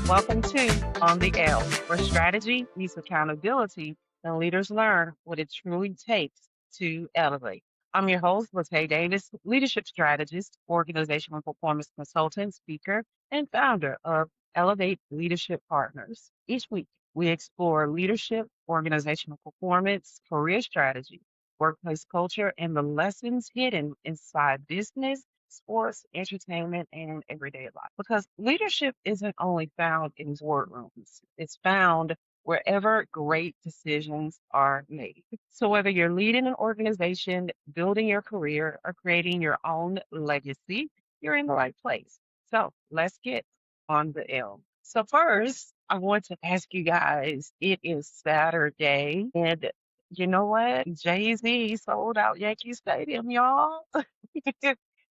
Welcome to On the L, where strategy meets accountability and leaders learn what it truly takes to elevate. I'm your host, LaTaye Davis, leadership strategist, organizational performance consultant, speaker, and founder of Elevate Leadership Partners. Each week, we explore leadership, organizational performance, career strategy, workplace culture, and the lessons hidden inside business, sports, entertainment, and everyday life. Because leadership isn't only found in boardrooms, it's found wherever great decisions are made. So, whether you're leading an organization, building your career, or creating your own legacy, you're in the right place. So, let's get on the L. So, first, I want to ask you guys, it is Saturday, and you know what? Jay-Z sold out Yankee Stadium, y'all.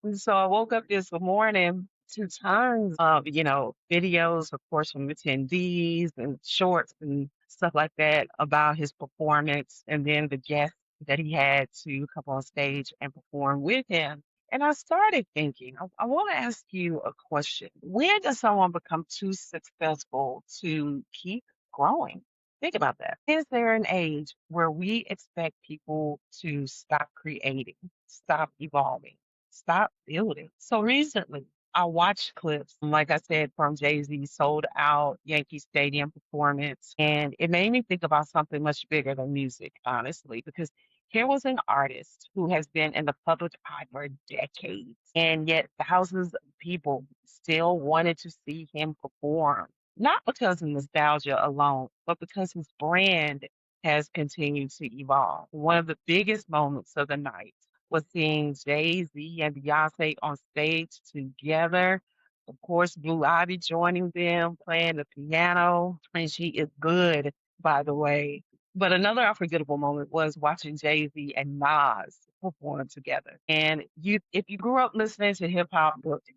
And so I woke up this morning to tons of, videos, of course, from attendees and shorts and stuff like that about his performance and then the guests that he had to come on stage and perform with him. And I started thinking, I want to ask you a question. When does someone become too successful to keep growing? Think about that. Is there an age where we expect people to stop creating, stop evolving? Stop building. So recently, I watched clips, like I said, from Jay-Z sold out Yankee Stadium performance, and it made me think about something much bigger than music, honestly, because here was an artist who has been in the public eye for decades, and yet thousands of people still wanted to see him perform, not because of nostalgia alone, but because his brand has continued to evolve. One of the biggest moments of the night was seeing Jay-Z and Beyoncé on stage together. Of course, Blue Ivy joining them, playing the piano, and she is good, by the way. But another unforgettable moment was watching Jay-Z and Nas perform together. And if you grew up listening to hip hop,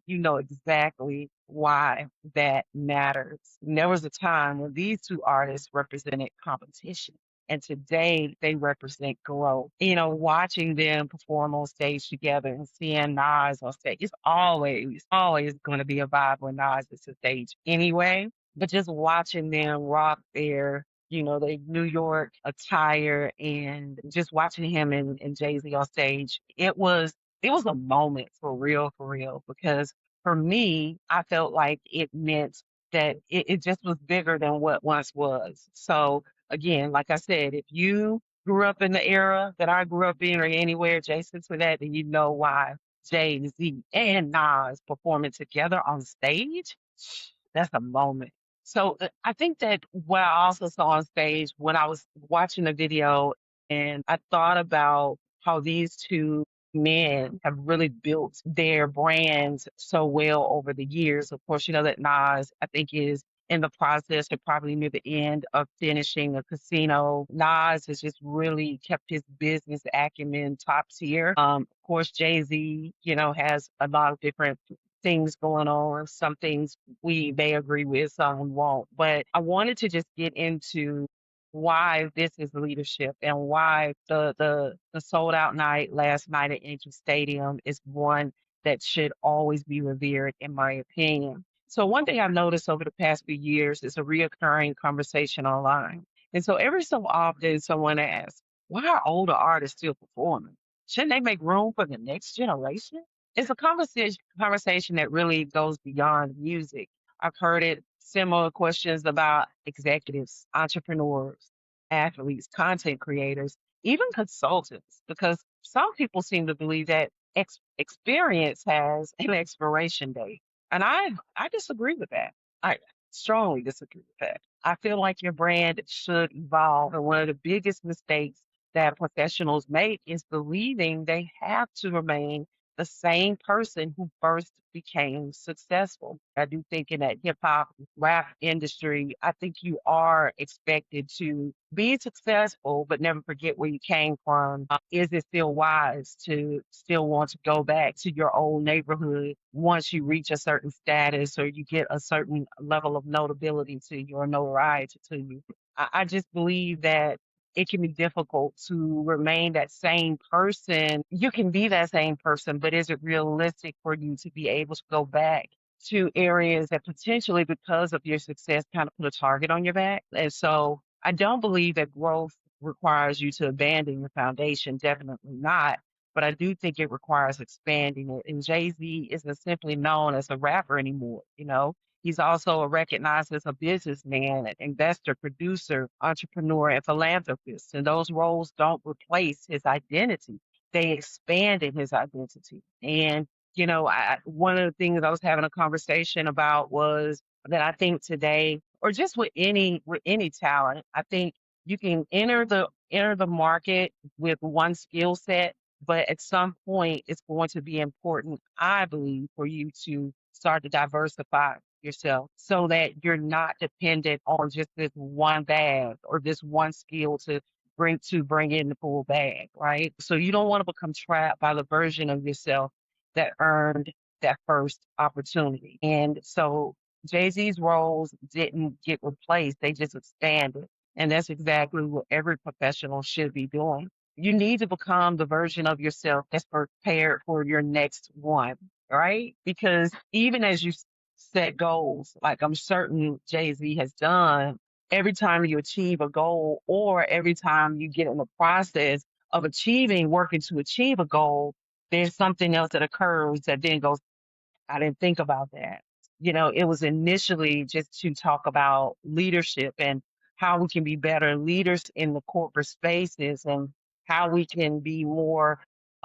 you know exactly why that matters. And there was a time when these two artists represented competition. And today they represent growth. Watching them perform on stage together and seeing Nas on stage, it's always going to be a vibe when Nas is on stage anyway. But just watching them rock their New York attire and just watching him and Jay-Z on stage, it was a moment for real, because for me, I felt like it meant that it just was bigger than what once was. So again, like I said, if you grew up in the era that I grew up in or anywhere adjacent to that, then you know why Jay Z and Nas performing together on stage. That's a moment. So I think that what I also saw on stage when I was watching the video, and I thought about how these two men have really built their brands so well over the years. Of course, you know that Nas, I think, is in the process or probably near the end of finishing a casino. Nas has just really kept his business acumen top tier. Of course, Jay-Z, has a lot of different things going on. Some things we may agree with, some won't. But I wanted to just get into why this is leadership and why the sold out night last night at Yankee Stadium is one that should always be revered, in my opinion. So one thing I've noticed over the past few years is a reoccurring conversation online. And so every so often someone asks, why are older artists still performing? Shouldn't they make room for the next generation? It's a conversation that really goes beyond music. I've heard it similar questions about executives, entrepreneurs, athletes, content creators, even consultants, because some people seem to believe that experience has an expiration date. And I disagree with that. I strongly disagree with that. I feel like your brand should evolve. And one of the biggest mistakes that professionals make is believing they have to remain the same person who first became successful. I do think in that hip hop rap industry, I think you are expected to be successful, but never forget where you came from. Is it still wise to still want to go back to your old neighborhood once you reach a certain status or you get a certain level of notability to you or notoriety to you? I just believe that it can be difficult to remain that same person. You can be that same person, but is it realistic for you to be able to go back to areas that potentially, because of your success, kind of put a target on your back. And so I don't believe that growth requires you to abandon your foundation. Definitely not. But I do think it requires expanding it. And Jay Z isn't simply known as a rapper anymore. He's also recognized as a businessman, an investor, producer, entrepreneur, and philanthropist. And those roles don't replace his identity. They expanded his identity. And one of the things I was having a conversation about was that I think today, or just with any talent, I think you can enter the market with one skill set, but at some point it's going to be important, I believe, for you to start to diversify yourself so that you're not dependent on just this one bag or this one skill to bring in the full bag, right? So you don't want to become trapped by the version of yourself that earned that first opportunity. And so Jay-Z's roles didn't get replaced, they just expanded. And that's exactly what every professional should be doing. You need to become the version of yourself that's prepared for your next one, right? Because even as you set goals, like I'm certain Jay-Z has done, every time you achieve a goal or every time you get in the process of working to achieve a goal, there's something else that occurs that then goes, I didn't think about that. It was initially just to talk about leadership and how we can be better leaders in the corporate spaces and how we can be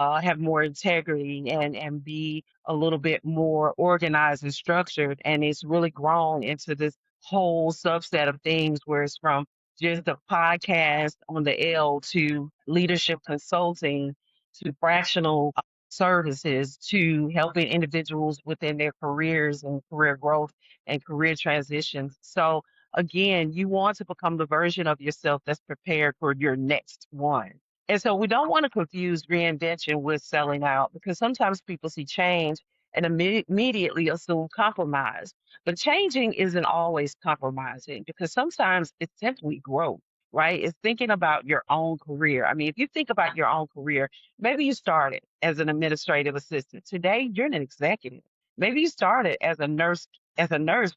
have more integrity and be a little bit more organized and structured. And it's really grown into this whole subset of things where it's from just a podcast on the L to leadership consulting to fractional services to helping individuals within their careers and career growth and career transitions. So, again, you want to become the version of yourself that's prepared for your next one. And so, we don't want to confuse reinvention with selling out because sometimes people see change and immediately assume compromise. But changing isn't always compromising because sometimes it's simply growth. Right? It's thinking about your own career. I mean, if you think about your own career, maybe you started as an administrative assistant. Today, you're an executive. Maybe you started as a nurse,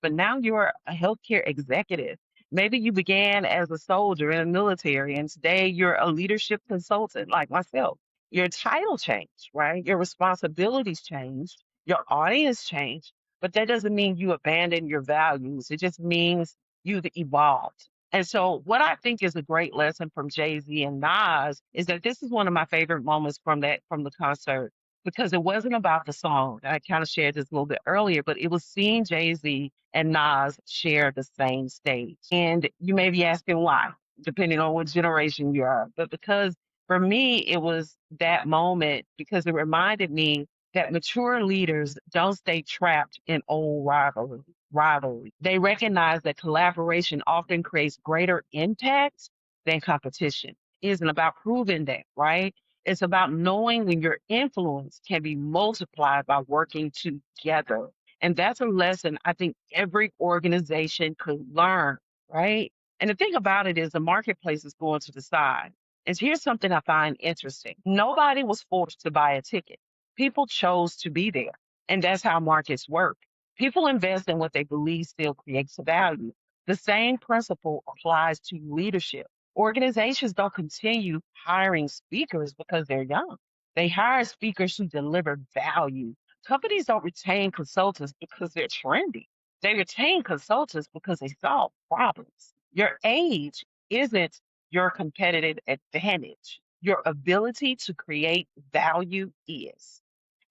but now you're a healthcare executive. Maybe you began as a soldier in the military, and today you're a leadership consultant like myself. Your title changed, right? Your responsibilities changed, your audience changed, but that doesn't mean you abandon your values. It just means you've evolved. And so, what I think is a great lesson from Jay Z and Nas is that this is one of my favorite moments from the concert because it wasn't about the song. I kind of shared this a little bit earlier, but it was seeing Jay Z and Nas share the same stage. And you may be asking why, depending on what generation you are. But because for me, it was that moment because it reminded me that mature leaders don't stay trapped in old rivalry. They recognize that collaboration often creates greater impact than competition. It isn't about proving that, right? It's about knowing when your influence can be multiplied by working together. And that's a lesson I think every organization could learn, right? And the thing about it is the marketplace is going to decide. And here's something I find interesting. Nobody was forced to buy a ticket. People chose to be there. And that's how markets work. People invest in what they believe still creates value. The same principle applies to leadership. Organizations don't continue hiring speakers because they're young. They hire speakers who deliver value. Companies don't retain consultants because they're trendy. They retain consultants because they solve problems. Your age isn't your competitive advantage. Your ability to create value is.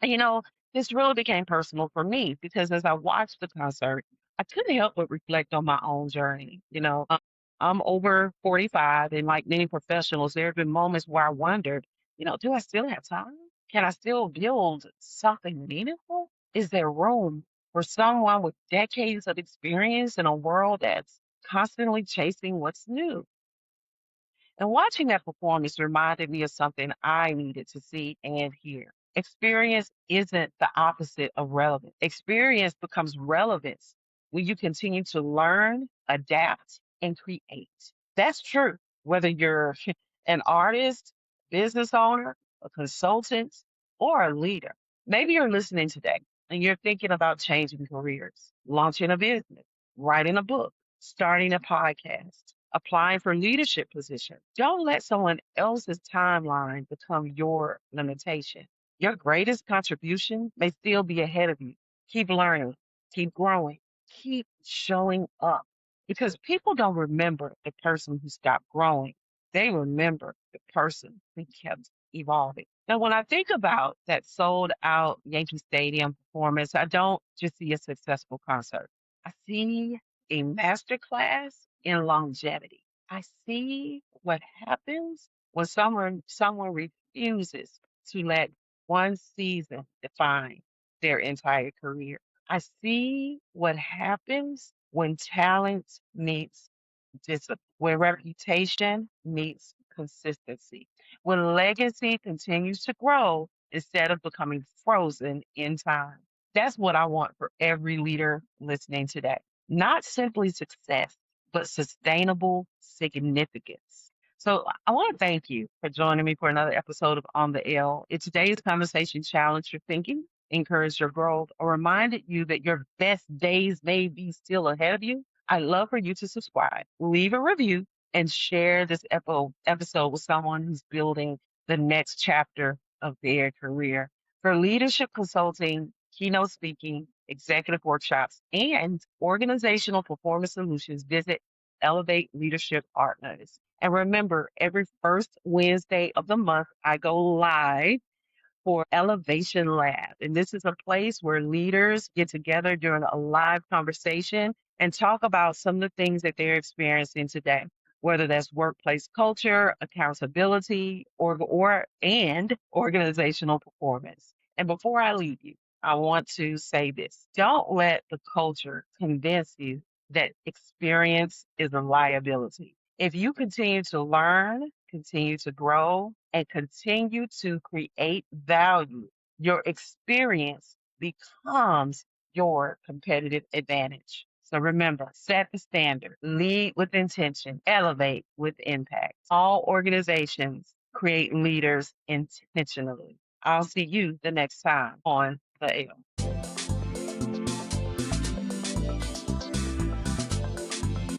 And, this really became personal for me because as I watched the concert, I couldn't help but reflect on my own journey. I'm over 45, and like many professionals, there have been moments where I wondered, do I still have time? Can I still build something meaningful? Is there room for someone with decades of experience in a world that's constantly chasing what's new? And watching that performance reminded me of something I needed to see and hear. Experience isn't the opposite of relevance. Experience becomes relevance when you continue to learn, adapt, and create. That's true. Whether you're an artist, business owner, a consultant, or a leader. Maybe you're listening today and you're thinking about changing careers, launching a business, writing a book, starting a podcast, applying for leadership positions, don't let someone else's timeline become your limitation. Your greatest contribution may still be ahead of you. Keep learning, keep growing, keep showing up because people don't remember the person who stopped growing. They remember the person who kept evolving. Now, when I think about that sold out Yankee Stadium performance, I don't just see a successful concert. I see a masterclass in longevity. I see what happens when someone refuses to let one season define their entire career. I see what happens when talent meets discipline, where reputation meets consistency, when legacy continues to grow instead of becoming frozen in time. That's what I want for every leader listening today. Not simply success, but sustainable significance. So I want to thank you for joining me for another episode of On the L. If today's conversation challenged your thinking, encouraged your growth, or reminded you that your best days may be still ahead of you, I'd love for you to subscribe, leave a review, and share this episode with someone who's building the next chapter of their career. For leadership consulting, keynote speaking, executive workshops, and organizational performance solutions, visit Elevate Leadership Partners. And remember, every first Wednesday of the month, I go live for Elevation Lab. And this is a place where leaders get together during a live conversation and talk about some of the things that they're experiencing today, whether that's workplace culture, accountability, or organizational performance. And before I leave you, I want to say this. Don't let the culture convince you that experience is a liability. If you continue to learn, continue to grow, and continue to create value, your experience becomes your competitive advantage. So remember, set the standard, lead with intention, elevate with impact. All organizations create leaders intentionally. I'll see you the next time on the L.